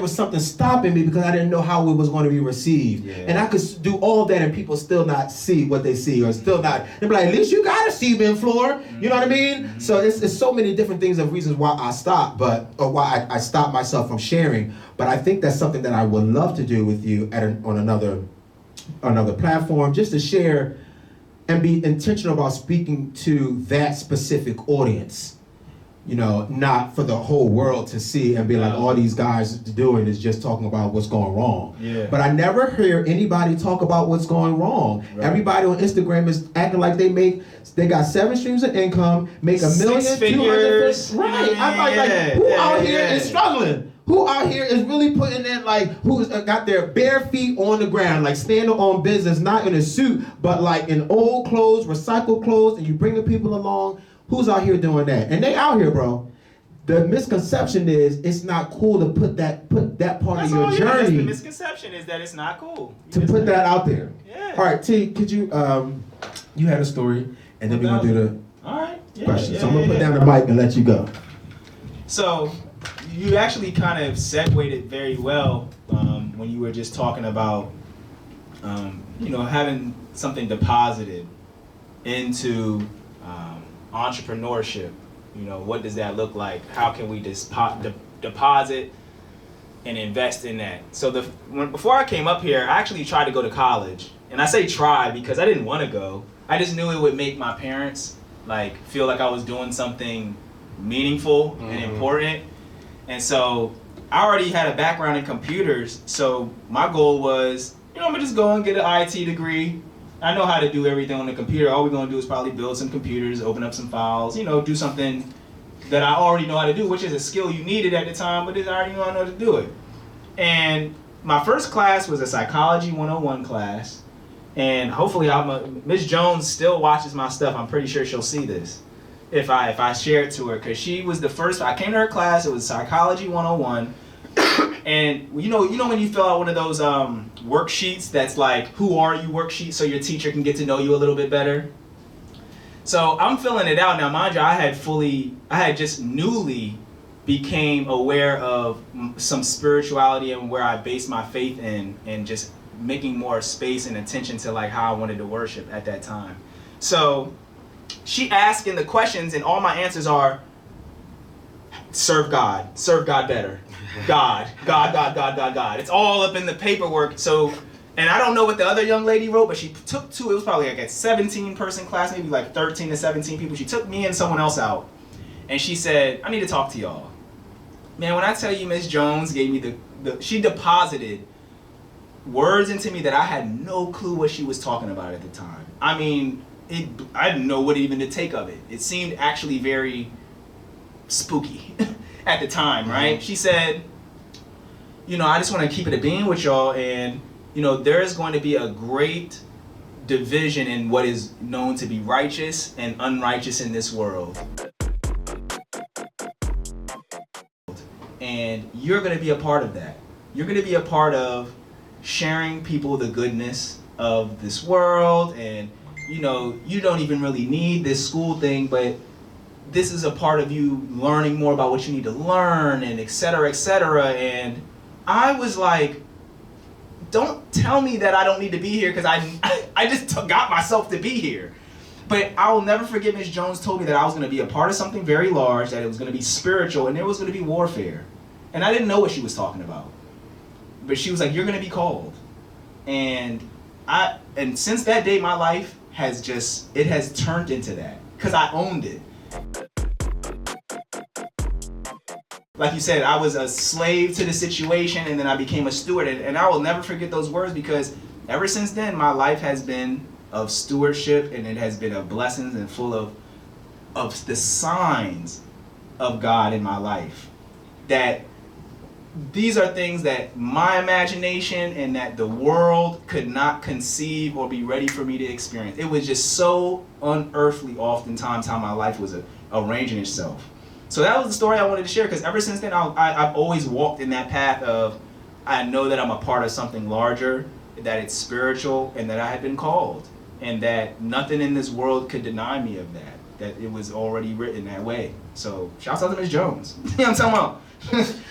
was something stopping me, because I didn't know how it was going to be received. Yeah. And I could do all that and people still not see what they see, or still not. They're like, at least you got a cement floor. You know what I mean? Mm-hmm. So it's so many different things of reasons why I stopped, or why I stopped myself from sharing. But I think that's something that I would love to do with you on another platform, just to share and be intentional about speaking to that specific audience. You know, not for the whole world to see and be like, all these guys doing is just talking about what's going wrong. Yeah. But I never hear anybody talk about what's going wrong. Right. Everybody on Instagram is acting like they got 7 streams of income, make $1 million, 6 figures. 200. Right. I'm like, who out here is struggling? Who out here is really putting in, like, who's got their bare feet on the ground, like standing on business, not in a suit, but like in old clothes, recycled clothes, and you bring the people along? Who's out here doing that? And they out here, bro. The misconception is it's not cool to put that part of your journey. The misconception is that it's not cool. To put that out there. Yeah. All right, T, could you, you had a story, and then we're going to do the questions. So I'm going to put down the mic and let you go. So, you actually kind of segued it very well when you were just talking about, having something deposited into entrepreneurship. You know, what does that look like? How can we deposit and invest in that? So before I came up here, I actually tried to go to college. And I say try because I didn't want to go. I just knew it would make my parents feel like I was doing something meaningful and important. And so I already had a background in computers. So my goal was, I'm gonna just go and get an IT degree. I know how to do everything on the computer. All we're gonna do is probably build some computers, open up some files, do something that I already know how to do, which is a skill you needed at the time, but I already know how to do it. And my first class was a Psychology 101 class. And hopefully Ms. Jones still watches my stuff. I'm pretty sure she'll see this if I share it to her, because she was the first. I came to her class. It was Psychology 101. And you know when you fill out one of those worksheets that's like, who are you worksheet, so your teacher can get to know you a little bit better. So I'm filling it out now. Mind you, I had just newly became aware of some spirituality and where I based my faith in, and just making more space and attention to how I wanted to worship at that time. So she asking the questions, and all my answers are, serve God better. God. It's all up in the paperwork. So, and I don't know what the other young lady wrote, but she took two. It was probably a 17-person class, maybe 13 to 17 people. She took me and someone else out, and she said, I need to talk to y'all. Man, when I tell you Miss Jones gave me she deposited words into me that I had no clue what she was talking about at the time. I mean, I didn't know what even to take of it. It seemed actually very spooky at the time, right? She said, I just want to keep it a being with y'all, and there is going to be a great division in what is known to be righteous and unrighteous in this world. And you're going to be a part of that. You're going to be a part of sharing people the goodness of this world, and you know, you don't even really need this school thing, but this is a part of you learning more about what you need to learn, and et cetera, et cetera. And I was like, don't tell me that I don't need to be here, because I just got myself to be here. But I will never forget Ms. Jones told me that I was going to be a part of something very large, that it was going to be spiritual, and there was going to be warfare. And I didn't know what she was talking about. But she was like, you're going to be called. And since that day, my life has turned into that, because I owned it. Like you said, I was a slave to the situation, and then I became a steward. And I will never forget those words, because ever since then, my life has been of stewardship, and it has been of blessings and full of the signs of God in my life. That these are things that my imagination and that the world could not conceive or be ready for me to experience. It was just so unearthly oftentimes how my life was arranging itself. So that was the story I wanted to share, because ever since then I've always walked in that path of, I know that I'm a part of something larger, that it's spiritual, and that I had been called, and that nothing in this world could deny me of that it was already written that way. So shouts out to Ms. Jones. You know what I'm talking about?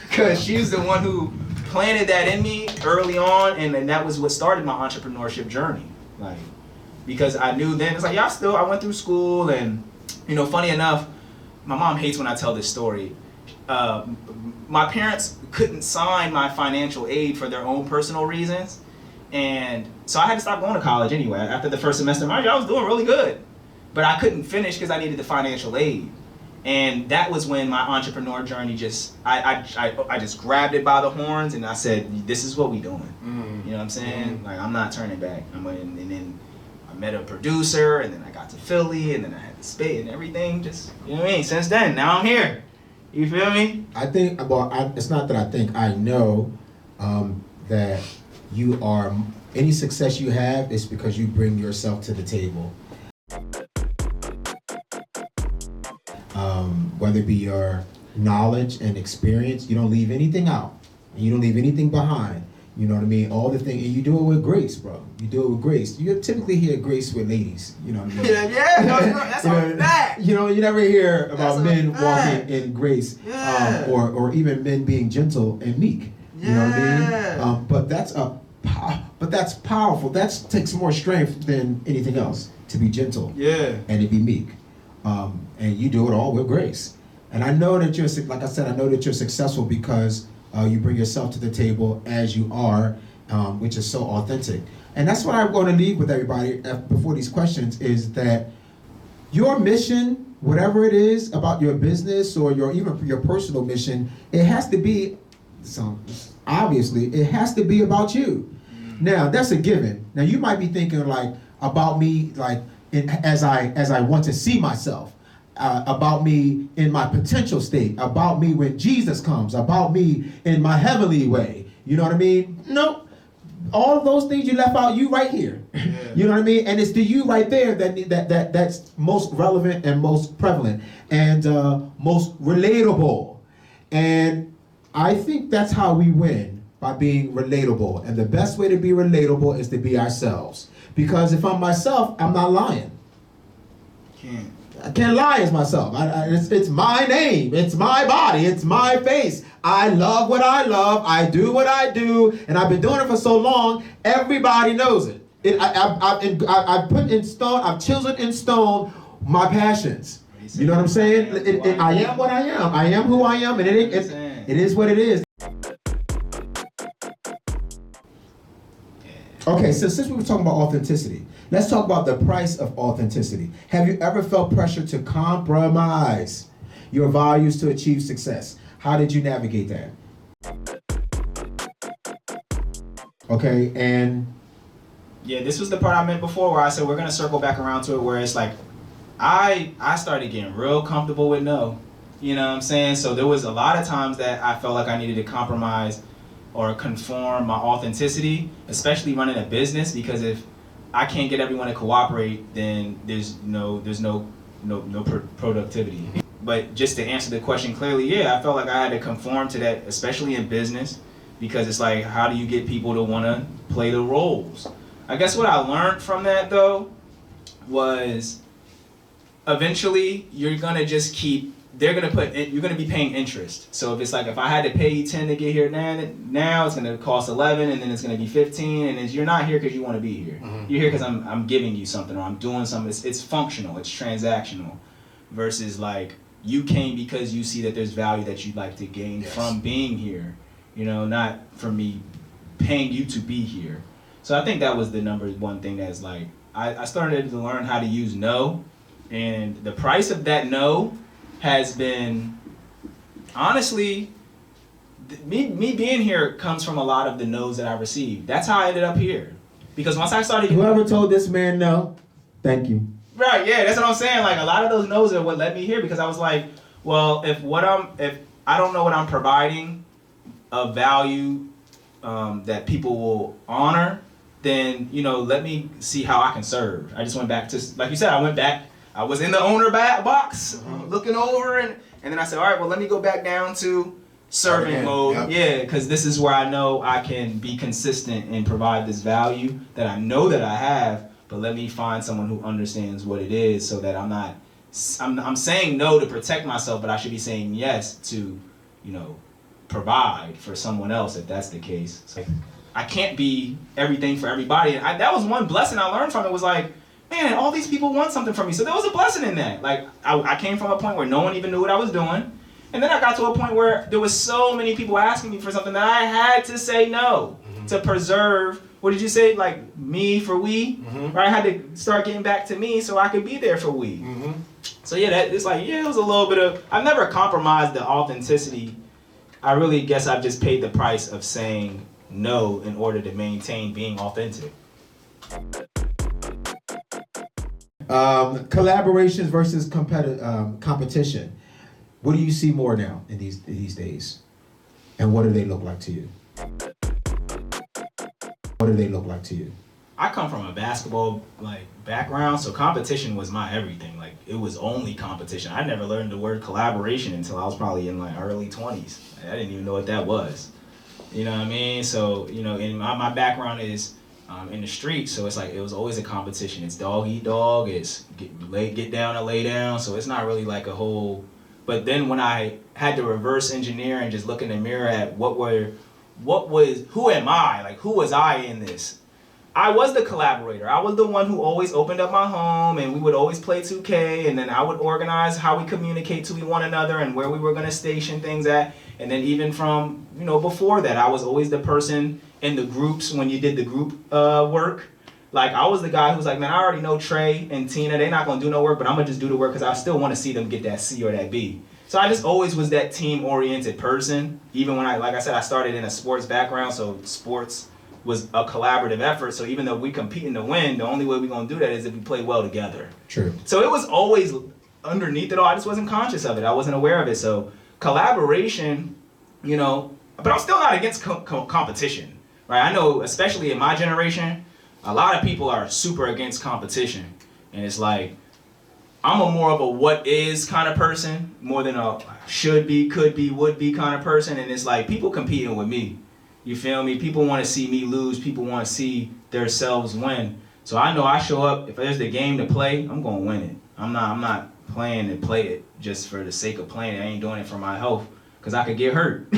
Because she's the one who planted that in me early on, and that was what started my entrepreneurship journey. Like, because I knew then, it's like, yeah, I went through school, and, you know, funny enough, my mom hates when I tell this story. My parents couldn't sign my financial aid for their own personal reasons, and so I had to stop going to college anyway. After the first semester, mind you, I was doing really good, but I couldn't finish because I needed the financial aid. And that was when my entrepreneur journey I just grabbed it by the horns, and I said, this is what we doing. You know what I'm saying? Like, I'm not turning back. And then I met a producer, and then I got to Philly, and then I had to spade and everything. Just, you know what I mean? Since then, now I'm here. You feel me? I think, it's not that I think, I know that you are, any success you have is because you bring yourself to the table. Whether it be your knowledge and experience, you don't leave anything out. And you don't leave anything behind. You know what I mean? All the things, and you do it with grace, bro. You do it with grace. You typically hear grace with ladies. You know what I mean? Yeah, no, that's a fact. You know, you never hear about That's men a fact. walking in grace, Yeah. or even men being gentle and meek. You know what I mean? But that's powerful. That takes more strength than anything else, to be gentle. Yeah. And to be meek. And you do it all with grace. And I know that like I said, I know that you're successful because you bring yourself to the table as you are, which is so authentic. And that's what I'm going to leave with everybody before these questions, is that your mission, whatever it is about your business or even your personal mission, it has to be, obviously, it has to be about you. Now, that's a given. Now, you might be thinking like about me, like as I want to see myself. About me in my potential state, about me when Jesus comes, about me in my heavenly way. You know what I mean? No, all of those things you left out, you right here. Yeah. You know what I mean? And it's the you right there that's most relevant and most prevalent and most relatable. And I think that's how we win, by being relatable. And the best way to be relatable is to be ourselves. Because if I'm myself, I'm not lying. I can't lie as myself. It's my name. It's my body. It's my face. I love what I love. I do what I do. And I've been doing it for so long, everybody knows it. I've put in stone, I've chiseled in stone my passions. You know what I'm saying? I am what I am. I am who I am. And it is what it is. Okay, so since we were talking about authenticity, let's talk about the price of authenticity. Have you ever felt pressure to compromise your values to achieve success? How did you navigate that? Okay, and... Yeah, this was the part I meant before where I said we're going to circle back around to it, where it's like, I started getting real comfortable with no. You know what I'm saying? So there was a lot of times that I felt like I needed to compromise or conform my authenticity, especially running a business, because if I can't get everyone to cooperate, then there's no productivity. But just to answer the question clearly, yeah, I felt like I had to conform to that, especially in business, because it's like, how do you get people to want to play the roles? I guess what I learned from that, though, was eventually you're gonna just keep. You're gonna be paying interest. So if it's like if I had to pay you 10 to get here now it's gonna cost 11, and then it's gonna be 15, and then you're not here because you want to be here. You're here because I'm giving you something, or I'm doing something. It's functional. It's transactional, versus like you came because you see that there's value that you'd like to gain from being here. You know, not from me paying you to be here. So I think that was the number one thing that's like I started to learn how to use no, and the price of that no has been, honestly, me being here comes from a lot of the no's that I received. That's how I ended up here. Because once I started... Whoever told this man no, thank you. Right, yeah, that's what I'm saying. Like, a lot of those no's are what led me here, because I was like, well, if I don't know what I'm providing of value that people will honor, then, you know, let me see how I can serve. I just went back to, like you said, I was in the owner box, looking over, and then I said, all right, well, let me go back down to serving mode. Yeah, because this is where I know I can be consistent and provide this value that I know that I have, but let me find someone who understands what it is, so that I'm saying no to protect myself, but I should be saying yes to, you know, provide for someone else if that's the case. So I can't be everything for everybody. And that was one blessing I learned from it, was like, man, all these people want something from me. So there was a blessing in that. Like, I came from a point where no one even knew what I was doing. And then I got to a point where there was so many people asking me for something that I had to say no to preserve, what did you say? Like, me for we? Right? I had to start getting back to me so I could be there for we. So yeah, it's like, yeah, it was a little bit of, I've never compromised the authenticity. I really guess I've just paid the price of saying no in order to maintain being authentic. Collaborations versus competition. What do you see more now in these days? And what do they look like to you? What do they look like to you? I come from a basketball background, so competition was my everything. Like, it was only competition. I never learned the word collaboration until I was probably in my early 20s. I didn't even know what that was. You know what I mean? So, you know, and my background is in the street, so it's like it was always a competition. It's dog eat dog. It's get down or lay down. So it's not really like a whole. But then when I had to reverse engineer and just look in the mirror at who am I? Like, who was I in this? I was the collaborator. I was the one who always opened up my home, and we would always play 2K, and then I would organize how we communicate to one another and where we were going to station things at. And then even from, you know, before that, I was always the person in the groups when you did the group work. Like, I was the guy who was like, man, I already know Trey and Tina, they're not going to do no work, but I'm going to just do the work because I still want to see them get that C or that B. So I just always was that team-oriented person. Even when like I said, I started in a sports background, so sports was a collaborative effort. So even though we competing to win, the only way we're going to do that is if we play well together. True. So it was always underneath it all. I just wasn't conscious of it. I wasn't aware of it. So collaboration, you know, but I'm still not against competition, right? I know, especially in my generation, a lot of people are super against competition. And it's like, I'm a more of a what is kind of person, more than a should be, could be, would be kind of person. And it's like, people competing with me. You feel me? People want to see me lose. People want to see themselves win. So I know I show up, if there's the game to play, I'm going to win it. I'm not playing to play it just for the sake of playing it. I ain't doing it for my health because I could get hurt.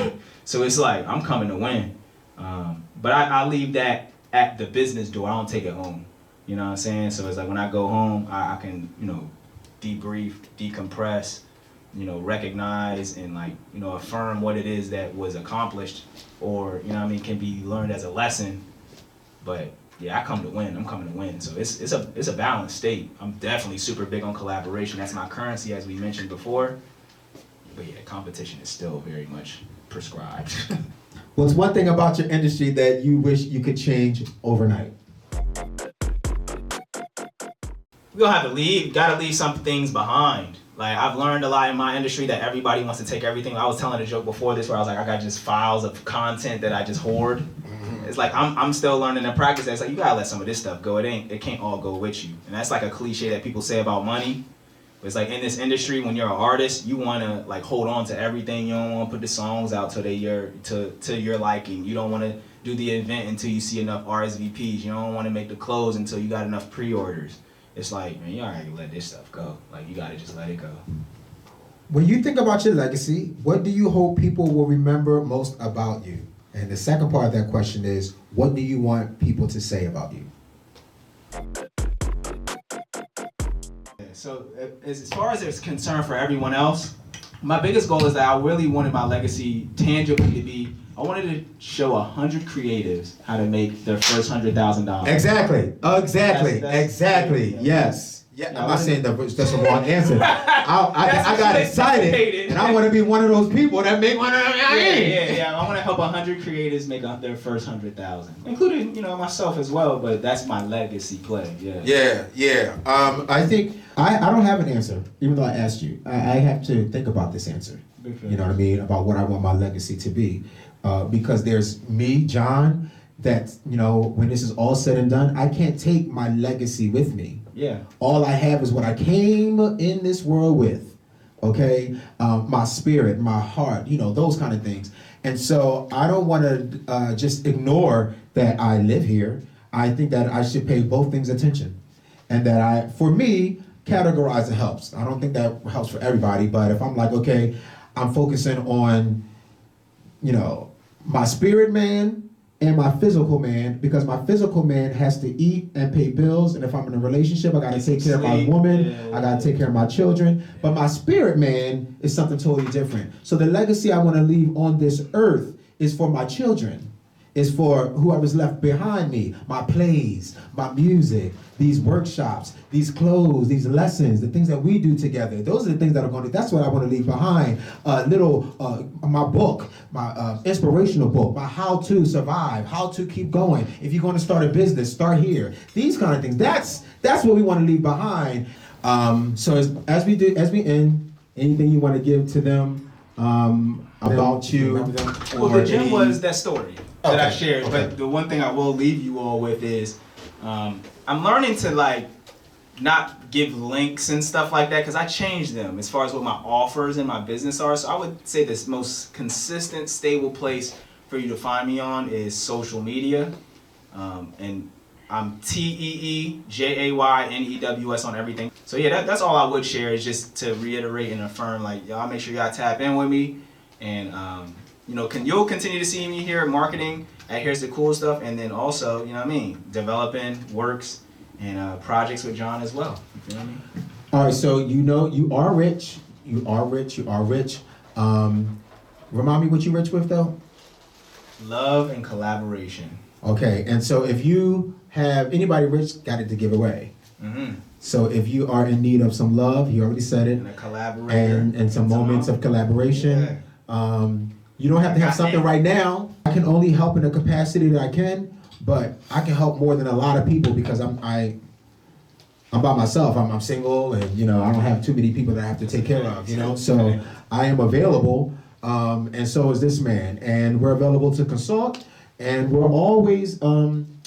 So it's like, I'm coming to win. But I leave that at the business door. I don't take it home. You know what I'm saying? So it's like when I go home, I can, you know, debrief, decompress, you know, recognize and like, you know, affirm what it is that was accomplished, or, you know what I mean, can be learned as a lesson. But yeah, I come to win. I'm coming to win. So it's a balanced state. I'm definitely super big on collaboration. That's my currency, as we mentioned before. But yeah, competition is still very much prescribed. What's one thing about your industry that you wish you could change overnight? We don't have to leave. Gotta leave some things behind. Like, I've learned a lot in my industry that everybody wants to take everything. I was telling a joke before this where I was like, I got just files of content that I just hoard. It's like I'm still learning and practice that. It's like, you gotta let some of this stuff go. It can't all go with you. And that's like a cliche that people say about money. But it's like, in this industry, when you're an artist, you wanna like hold on to everything. You don't wanna put the songs out till to your liking. You don't wanna do the event until you see enough RSVPs. You don't wanna make the close until you got enough pre-orders. it's like, man, you already let this stuff go. Like, you gotta just let it go. When you think about your legacy, what do you hope people will remember most about you? And the second part of that question is, what do you want people to say about you? So as far as it's concerned for everyone else, my biggest goal is that I really wanted my legacy tangibly to be, I wanted to show 100 creatives how to make their first $100,000. Exactly. That's Yes. Yeah, Yeah, I'm not saying that's a wrong answer. I got excited, and I want to be one of those people that make one of them. Yeah. I want to help 100 creators make their first 100,000, including myself as well. But that's my legacy play. Yeah. I think I don't have an answer, even though I asked you. I have to think about this answer. You know what I mean? About what I want my legacy to be, because there's me, John. That when this is all said and done, I can't take my legacy with me. Yeah. All I have is what I came in this world with, okay? My spirit, my heart, those kind of things. And so I don't want to just ignore that I live here. I think that I should pay both things attention. And that for me, categorizing helps. I don't think that helps for everybody, but if I'm like, okay, I'm focusing on, my spirit man, and my physical man, because my physical man has to eat and pay bills, and if I'm in a relationship, I gotta take care of my woman, I gotta take care of my children. But my spirit man is something totally different. So the legacy I want to leave on this earth is for my children, is for whoever's left behind me, my plays, my music, these workshops, these clothes, these lessons, the things that we do together. Those are the things that are going to, that's what I want to leave behind. My book, my inspirational book, my how to survive, how to keep going. If you're going to start a business, start here. These kind of things. That's what we want to leave behind. So as we end, anything you want to give to them about you? Well, the gem was that story that I shared. Okay. But the one thing I will leave you all with is, I'm learning to not give links and stuff like that, because I changed them as far as what my offers and my business are. So I would say this most consistent, stable place for you to find me on is social media. And I'm TEEJAYNEWS on everything. So yeah, that's all I would share, is just to reiterate and affirm, y'all make sure y'all tap in with me. And you'll continue to see me here at marketing at Here's the Cool Stuff, and then also, developing works and projects with John as well. You feel me? All right, so you are rich. You are rich. Remind me what you rich with though? Love and collaboration. Okay, and so if you have anybody rich, got it to give away. Mm-hmm. So if you are in need of some love, he already said it, And a collaborator. and some moments of collaboration. Yeah. You don't have to have something right now. I can only help in the capacity that I can, but I can help more than a lot of people because I'm by myself. I'm single, and I don't have too many people that I have to take care of. So I am available, and so is this man, and we're available to consult, and we're always looking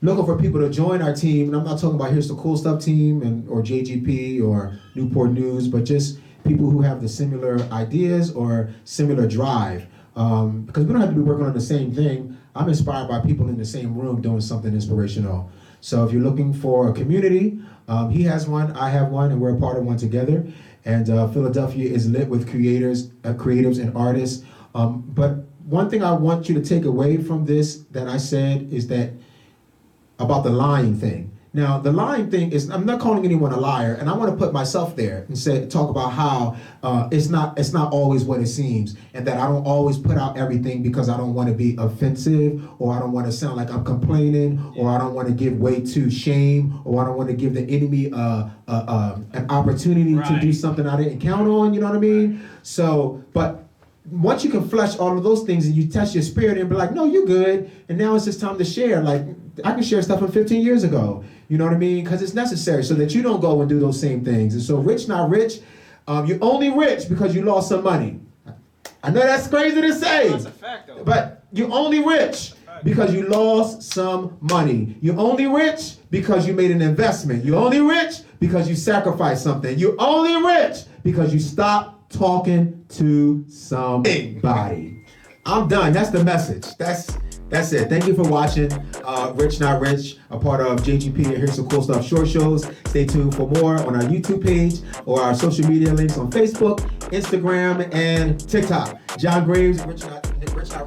for people to join our team. And I'm not talking about Here's the Cool Stuff team or JGP or Newport News, but just people who have the similar ideas or similar drive. Because we don't have to be working on the same thing. I'm inspired by people in the same room doing something inspirational. So if you're looking for a community, he has one, I have one, and we're a part of one together. And Philadelphia is lit with creatives and artists. But one thing I want you to take away from this that I said is that about the lying thing. Now, the lying thing is, I'm not calling anyone a liar, and I want to put myself there and talk about how it's not always what it seems, and that I don't always put out everything because I don't want to be offensive, or I don't want to sound like I'm complaining, or I don't want to give way to shame, or I don't want to give the enemy an opportunity to do something I didn't count on, you know what I mean? So, but once you can flesh all of those things and you test your spirit and be like, no, you're good, and now it's just time to share. Like, I can share stuff from 15 years ago, you know what I mean? Because it's necessary so that you don't go and do those same things. And so rich, not rich, you're only rich because you lost some money. I know that's crazy to say, That's a fact, though. but you're only rich because you lost some money. You're only rich because you made an investment. You're only rich because you sacrificed something. You're only rich because you stopped talking to somebody. I'm done. That's the message. That's That's it. Thank you for watching Rich Not Rich, a part of JGP and Here's Some Cool Stuff short shows. Stay tuned for more on our YouTube page or our social media links on Facebook, Instagram, and TikTok. John Graves, Rich Not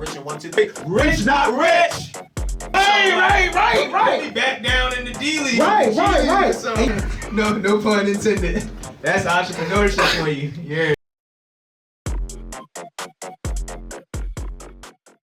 Rich, and 1, 2, 3. Rich Not Rich! Right. Put me back down in the D League. Right. So, no pun intended. That's entrepreneurship for you. Yeah.